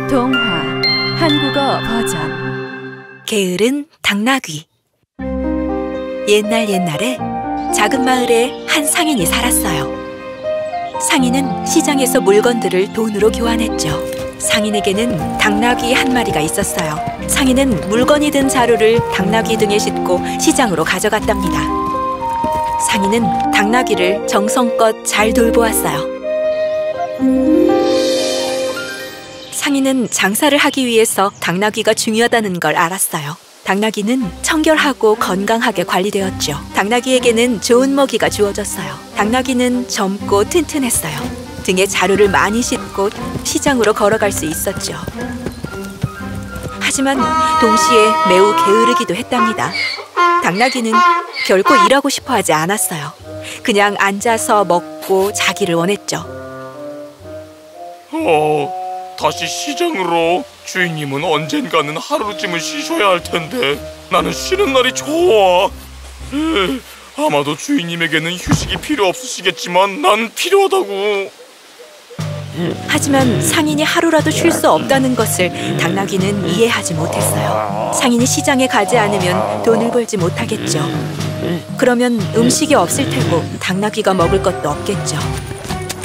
동화 한국어 버전. 게으른 당나귀. 옛날에 작은 마을에 한 상인이 살았어요. 상인은 시장에서 물건들을 돈으로 교환했죠. 상인에게는 당나귀 한 마리가 있었어요. 상인은 물건이 든 자루를 당나귀 등에 싣고 시장으로 가져갔답니다. 상인은 당나귀를 정성껏 잘 돌보았어요. 상인은 장사를 하기 위해서 당나귀가 중요하다는 걸 알았어요. 당나귀는 청결하고 건강하게 관리되었죠. 당나귀에게는 좋은 먹이가 주어졌어요. 당나귀는 젊고 튼튼했어요. 등에 자루를 많이 싣고 시장으로 걸어갈 수 있었죠. 하지만 동시에 매우 게으르기도 했답니다. 당나귀는 결코 일하고 싶어 하지 않았어요. 그냥 앉아서 먹고 자기를 원했죠. 다시 시장으로. 주인님은 언젠가는 하루쯤은 쉬셔야 할 텐데 나는 쉬는 날이 좋아. 아마도 주인님에게는 휴식이 필요 없으시겠지만 난 필요하다고. 하지만 상인이 하루라도 쉴 수 없다는 것을 당나귀는 이해하지 못했어요. 상인이 시장에 가지 않으면 돈을 벌지 못하겠죠. 그러면 음식이 없을 테고 당나귀가 먹을 것도 없겠죠.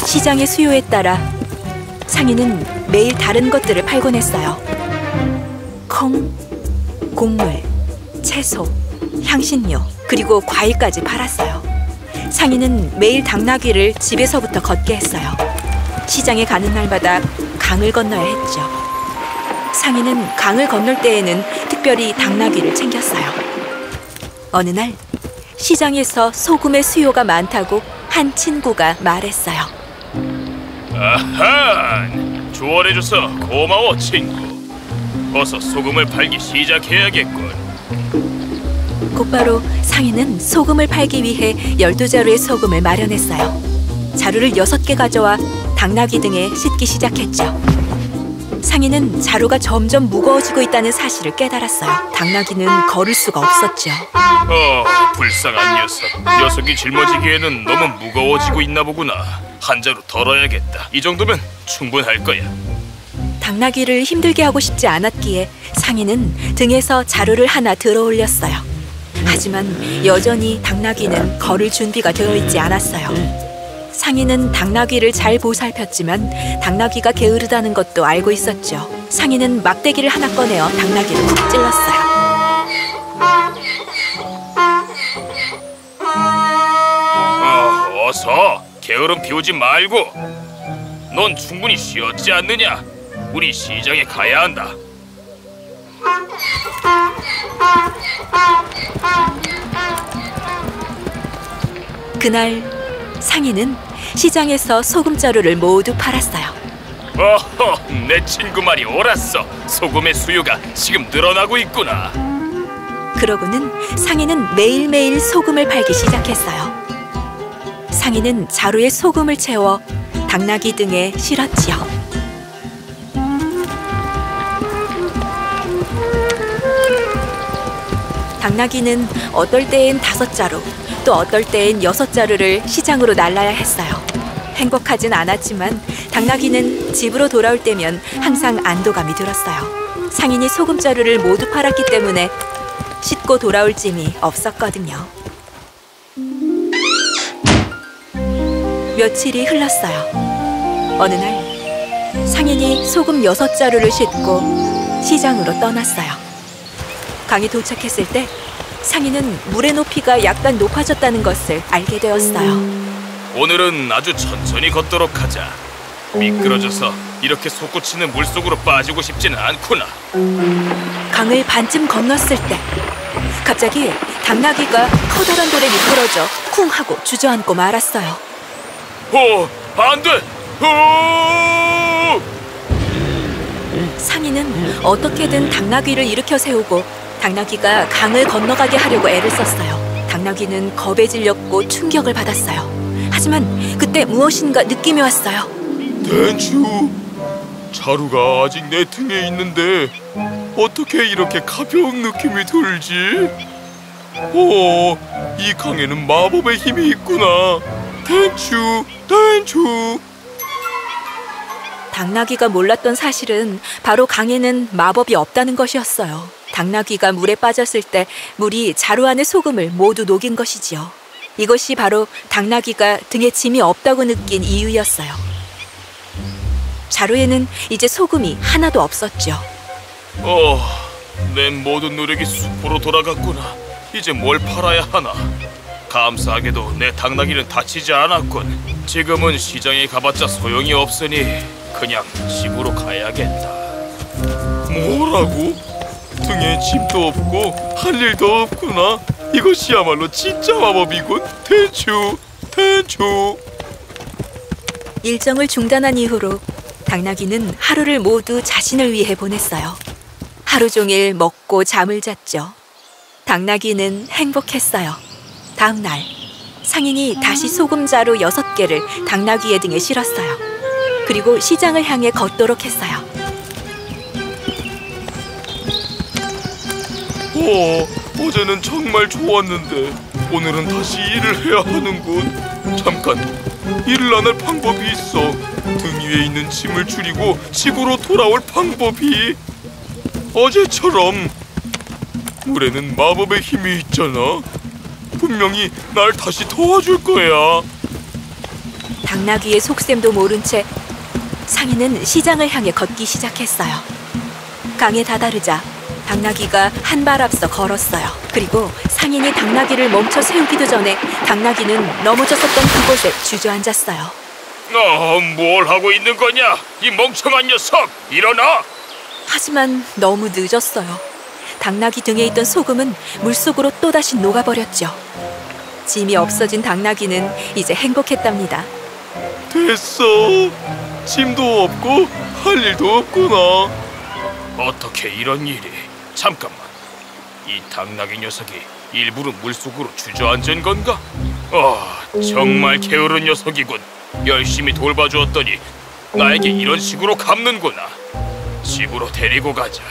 시장의 수요에 따라 상인은 매일 다른 것들을 팔곤 했어요. 콩, 곡물, 채소, 향신료, 그리고 과일까지 팔았어요. 상인은 매일 당나귀를 집에서부터 걷게 했어요. 시장에 가는 날마다 강을 건너야 했죠. 상인은 강을 건널 때에는 특별히 당나귀를 챙겼어요. 어느 날 시장에서 소금의 수요가 많다고 한 친구가 말했어요. 아하! 조언해줘서 고마워, 친구. 어서 소금을 팔기 시작해야겠군. 곧바로 상인은 소금을 팔기 위해 12자루의 소금을 마련했어요. 자루를 6개 가져와 당나귀 등에 싣기 시작했죠. 상인은 자루가 점점 무거워지고 있다는 사실을 깨달았어요. 당나귀는 걸을 수가 없었죠. 불쌍한 녀석. 녀석이 짊어지기에는 너무 무거워지고 있나 보구나. 한 자루 덜어야겠다. 이 정도면 충분할 거야. 당나귀를 힘들게 하고 싶지 않았기에 상인은 등에서 자루를 하나 들어 올렸어요. 하지만 여전히 당나귀는 걸을 준비가 되어 있지 않았어요. 상인은 당나귀를 잘 보살폈지만 당나귀가 게으르다는 것도 알고 있었죠. 상인은 막대기를 하나 꺼내어 당나귀를 푹 찔렀어요. 어서! 게으름 피우지 말고! 넌 충분히 쉬었지 않느냐? 우리 시장에 가야 한다. 그날 상인은 시장에서 소금자루를 모두 팔았어요. 내 친구 말이 옳았어. 소금의 수요가 지금 늘어나고 있구나. 그러고는 상인은 매일매일 소금을 팔기 시작했어요. 상인은 자루에 소금을 채워 당나귀 등에 실었지요. 당나귀는 어떨 때엔 5자루, 또 어떨 때엔 6자루를 시장으로 날라야 했어요. 행복하진 않았지만 당나귀는 집으로 돌아올 때면 항상 안도감이 들었어요. 상인이 소금자루를 모두 팔았기 때문에 씻고 돌아올 짐이 없었거든요. 며칠이 흘렀어요. 어느 날 상인이 소금 6자루를 싣고 시장으로 떠났어요. 강에 도착했을 때 상인은 물의 높이가 약간 높아졌다는 것을 알게 되었어요. 오늘은 아주 천천히 걷도록 하자. 미끄러져서 이렇게 솟구치는 물속으로 빠지고 싶지는 않구나. 강을 반쯤 건넜을 때 갑자기 당나귀가 커다란 돌에 미끄러져 쿵 하고 주저앉고 말았어요. 안 돼! 상인은 어떻게든 당나귀를 일으켜 세우고 당나귀가 강을 건너가게 하려고 애를 썼어요. 당나귀는 겁에 질렸고 충격을 받았어요. 하지만 그때 무엇인가 느낌이 왔어요. 댄츄, 자루가 아직 내 등에 있는데 어떻게 이렇게 가벼운 느낌이 들지? 이 강에는 마법의 힘이 있구나. 댄츄, 댄츄. 당나귀가 몰랐던 사실은 바로 강에는 마법이 없다는 것이었어요. 당나귀가 물에 빠졌을 때 물이 자루 안의 소금을 모두 녹인 것이지요. 이것이 바로 당나귀가 등에 짐이 없다고 느낀 이유였어요. 자루에는 이제 소금이 하나도 없었죠. 내 모든 노력이 숲으로 돌아갔구나. 이제 뭘 팔아야 하나. 감사하게도 내 당나귀는 다치지 않았군. 지금은 시장에 가봤자 소용이 없으니 그냥 집으로 가야겠다. 뭐라고? 등에 짐도 없고 할 일도 없구나. 이것이야말로 진짜 마법이군. 텐츄. 일정을 중단한 이후로 당나귀는 하루를 모두 자신을 위해 보냈어요. 하루 종일 먹고 잠을 잤죠. 당나귀는 행복했어요. 다음 날 상인이 다시 소금자루 6개를 당나귀의 등에 실었어요. 그리고 시장을 향해 걷도록 했어요. 어제는 정말 좋았는데 오늘은 다시 일을 해야 하는군. 잠깐, 일을 안 할 방법이 있어. 등 위에 있는 짐을 줄이고 집으로 돌아올 방법이. 어제처럼 물에는 마법의 힘이 있잖아. 분명히 날 다시 도와줄 거야. 당나귀의 속셈도 모른 채 상인은 시장을 향해 걷기 시작했어요. 강에 다다르자 당나귀가 한 발 앞서 걸었어요. 그리고 상인이 당나귀를 멈춰 세우기도 전에 당나귀는 넘어졌었던 그곳에 주저앉았어요. 뭘 하고 있는 거냐? 이 멍청한 녀석! 일어나! 하지만 너무 늦었어요. 당나귀 등에 있던 소금은 물속으로 또다시 녹아버렸죠. 짐이 없어진 당나귀는 이제 행복했답니다. 됐어. 짐도 없고 할 일도 없구나. 어떻게 이런 일이? 잠깐만. 이 당나귀 녀석이 일부러 물속으로 주저앉은 건가? 정말 게으른 녀석이군. 열심히 돌봐주었더니 나에게 이런 식으로 갚는구나. 집으로 데리고 가자.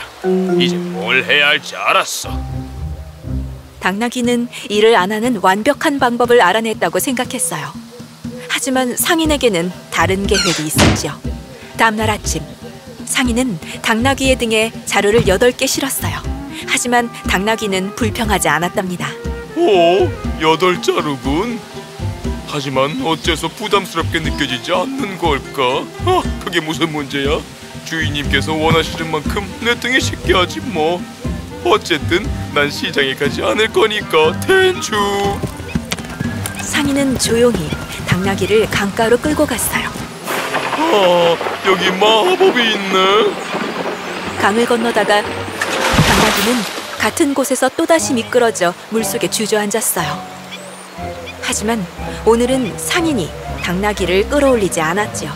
이제 뭘 해야 할지 알았어. 당나귀는 일을 안 하는 완벽한 방법을 알아냈다고 생각했어요. 하지만 상인에게는 다른 계획이 있었죠. 다음날 아침, 상인은 당나귀의 등에 자루를 8개 실었어요. 하지만 당나귀는 불평하지 않았답니다. 8자루군. 하지만 어째서 부담스럽게 느껴지지 않는 걸까? 그게 무슨 문제야? 주인님께서 원하시는 만큼 내 등에 싣게 하지 뭐. 어쨌든 난 시장에 가지 않을 거니까. 텐츄. 상인은 조용히 당나귀를 강가로 끌고 갔어요. 여기 마법이 있네. 강을 건너다가 당나귀는 같은 곳에서 또다시 미끄러져 물속에 주저앉았어요. 하지만 오늘은 상인이 당나귀를 끌어올리지 않았죠.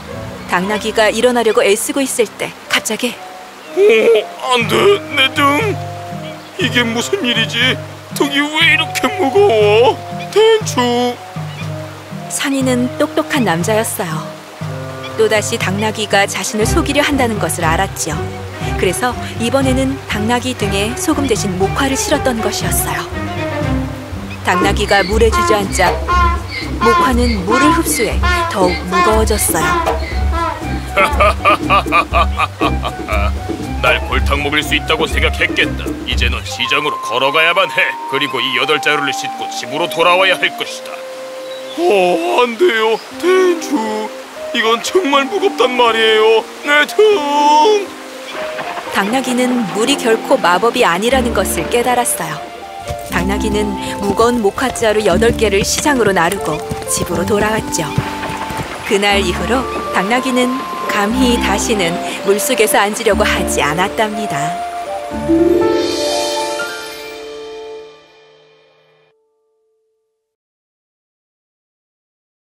당나귀가 일어나려고 애쓰고 있을 때 갑자기 안 돼, 내 등. 이게 무슨 일이지? 등이 왜 이렇게 무거워? 텐츄. 상인은 똑똑한 남자였어요. 또다시 당나귀가 자신을 속이려 한다는 것을 알았죠. 그래서 이번에는 당나귀 등에 소금 대신 목화를 실었던 것이었어요. 당나귀가 물에 주저앉자 목화는 물을 흡수해 더욱 무거워졌어요. 날 골탕 먹일 수 있다고 생각했겠다. 이제 넌 시장으로 걸어가야만 해. 그리고 이 8자루를 싣고 집으로 돌아와야 할 것이다. 안 돼요, 텐츄. 이건 정말 무겁단 말이에요. 내 등. 당나귀는 물이 결코 마법이 아니라는 것을 깨달았어요. 당나귀는 무거운 목화자루 8개를 시장으로 나르고 집으로 돌아왔죠. 그날 이후로 당나귀는 감히 다시는 물속에서 앉으려고 하지 않았답니다.